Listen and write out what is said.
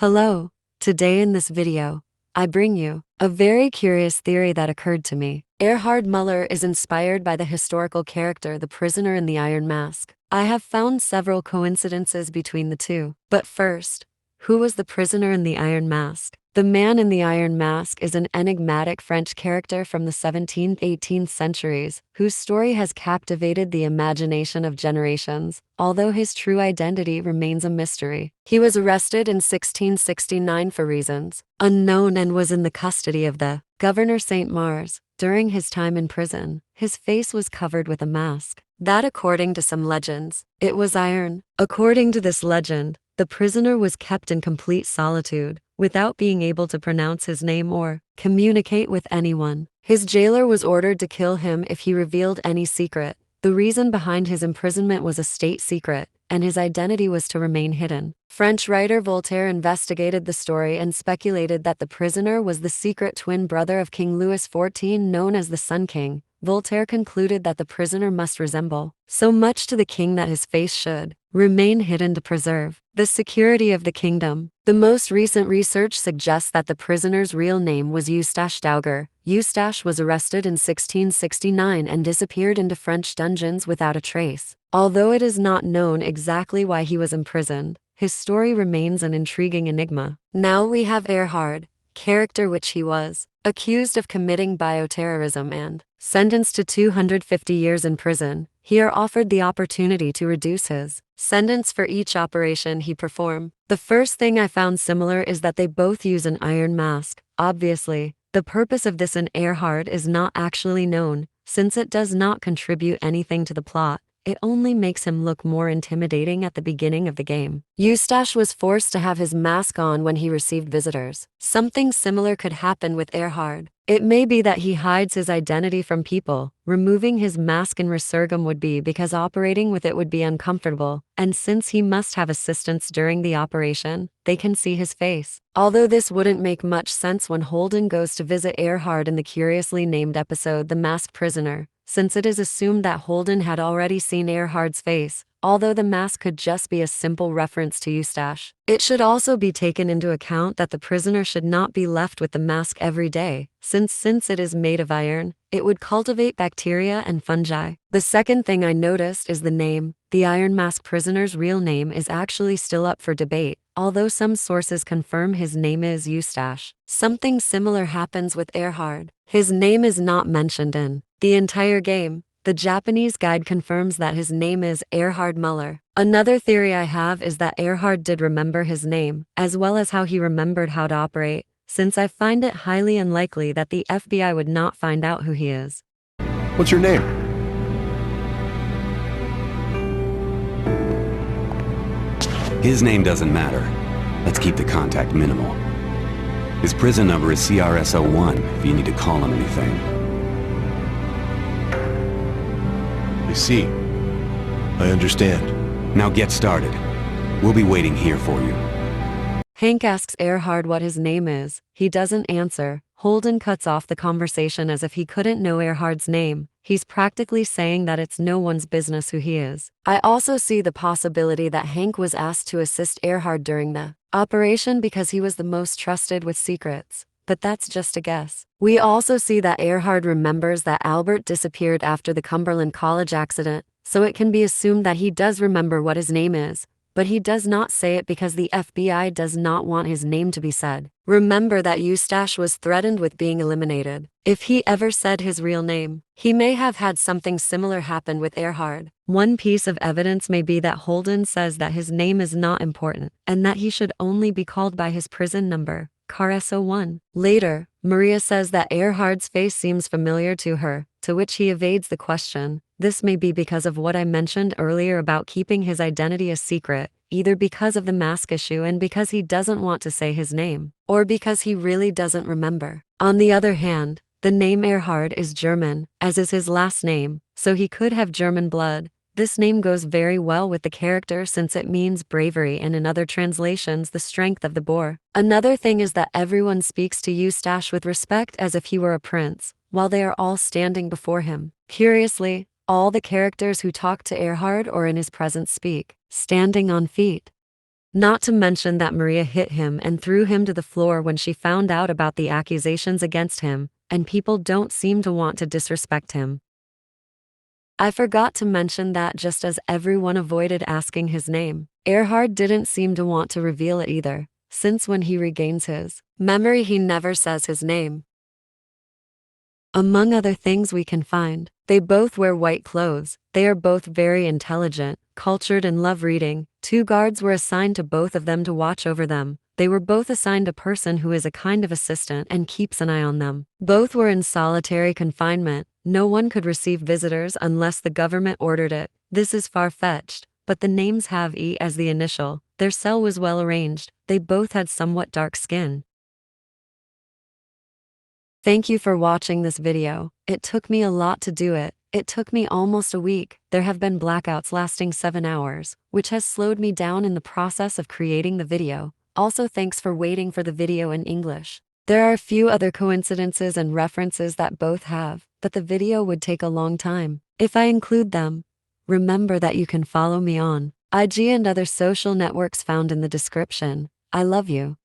Hello, today in this video, I bring you a very curious theory that occurred to me. Erhard Muller is inspired by the historical character the prisoner in the Iron Mask. I have found several coincidences between the two. But first, who was the prisoner in the Iron Mask? The man in the Iron Mask is an enigmatic French character from the 17th-18th centuries, whose story has captivated the imagination of generations, although his true identity remains a mystery. He was arrested in 1669 for reasons unknown and was in the custody of the Governor Saint Mars. During his time in prison, his face was covered with a mask. That, according to some legends, it was iron. According to this legend, the prisoner was kept in complete solitude, without being able to pronounce his name or communicate with anyone. His jailer was ordered to kill him if he revealed any secret. The reason behind his imprisonment was a state secret, and his identity was to remain hidden. French writer Voltaire investigated the story and speculated that the prisoner was the secret twin brother of King Louis XIV, known as the Sun King. Voltaire concluded that the prisoner must resemble so much to the king that his face should remain hidden to preserve the security of the kingdom. The most recent research suggests that the prisoner's real name was Eustache Dauger. Eustache was arrested in 1669 and disappeared into French dungeons without a trace. Although it is not known exactly why he was imprisoned, his story remains an intriguing enigma. Now we have Erhard, character which he was accused of committing bioterrorism and sentenced to 250 years in prison. Here offered the opportunity to reduce his sentence for each operation he performed. The first thing I found similar is that they both use an iron mask. Obviously, the purpose of this in Erhard is not actually known, since it does not contribute anything to the plot. It only makes him look more intimidating at the beginning of the game. Eustache was forced to have his mask on when he received visitors. Something similar could happen with Erhard. It may be that he hides his identity from people. Removing his mask in Resurgam would be because operating with it would be uncomfortable, and since he must have assistants during the operation, they can see his face. Although this wouldn't make much sense when Holden goes to visit Erhard in the curiously named episode The Masked Prisoner, since it is assumed that Holden had already seen Erhard's face, although the mask could just be a simple reference to Eustache. It should also be taken into account that the prisoner should not be left with the mask every day, since it is made of iron, it would cultivate bacteria and fungi. The second thing I noticed is the name. The Iron Mask prisoner's real name is actually still up for debate, although some sources confirm his name is Eustache. Something similar happens with Erhard. His name is not mentioned in the entire game. The Japanese guide confirms that his name is Erhard Muller. Another theory I have is that Erhard did remember his name, as well as how he remembered how to operate, since I find it highly unlikely that the FBI would not find out who he is. What's your name? His name doesn't matter. Let's keep the contact minimal. His prison number is CRS-01 if you need to call him anything. I see. I understand. Now get started. We'll be waiting here for you. Hank asks Erhard what his name is. He doesn't answer. Holden cuts off the conversation as if he couldn't know Erhard's name. He's practically saying that it's no one's business who he is. I also see the possibility that Hank was asked to assist Erhard during the operation because he was the most trusted with secrets. But that's just a guess. We also see that Erhard remembers that Albert disappeared after the Cumberland College accident, so it can be assumed that he does remember what his name is, but he does not say it because the FBI does not want his name to be said. Remember that Eustache was threatened with being eliminated if he ever said his real name. He may have had something similar happen with Erhard. One piece of evidence may be that Holden says that his name is not important, and that he should only be called by his prison number, CRS-01. Later, Maria says that Erhard's face seems familiar to her, to which he evades the question. This may be because of what I mentioned earlier about keeping his identity a secret, either because of the mask issue and because he doesn't want to say his name, or because he really doesn't remember. On the other hand, the name Erhard is German, as is his last name, so he could have German blood. This name goes very well with the character since it means bravery and in other translations the strength of the boar. Another thing is that everyone speaks to Eustache with respect as if he were a prince, while they are all standing before him. Curiously, all the characters who talk to Erhard or in his presence speak standing on feet. Not to mention that Maria hit him and threw him to the floor when she found out about the accusations against him, and people don't seem to want to disrespect him. I forgot to mention that just as everyone avoided asking his name, Erhard didn't seem to want to reveal it either, since when he regains his memory he never says his name. Among other things we can find, they both wear white clothes, they are both very intelligent, cultured and love reading. 2 guards were assigned to both of them to watch over them. They were both assigned a person who is a kind of assistant and keeps an eye on them. Both were in solitary confinement. No one could receive visitors unless the government ordered it. This is far-fetched, but the names have E as the initial. Their cell was well arranged. They both had somewhat dark skin. Thank you for watching this video. It took me a lot to do it. It took me almost a week. There have been blackouts lasting 7 hours, which has slowed me down in the process of creating the video. Also, thanks for waiting for the video in English. There are a few other coincidences and references that both have, but the video would take a long time if I include them. Remember that you can follow me on IG and other social networks found in the description. I love you.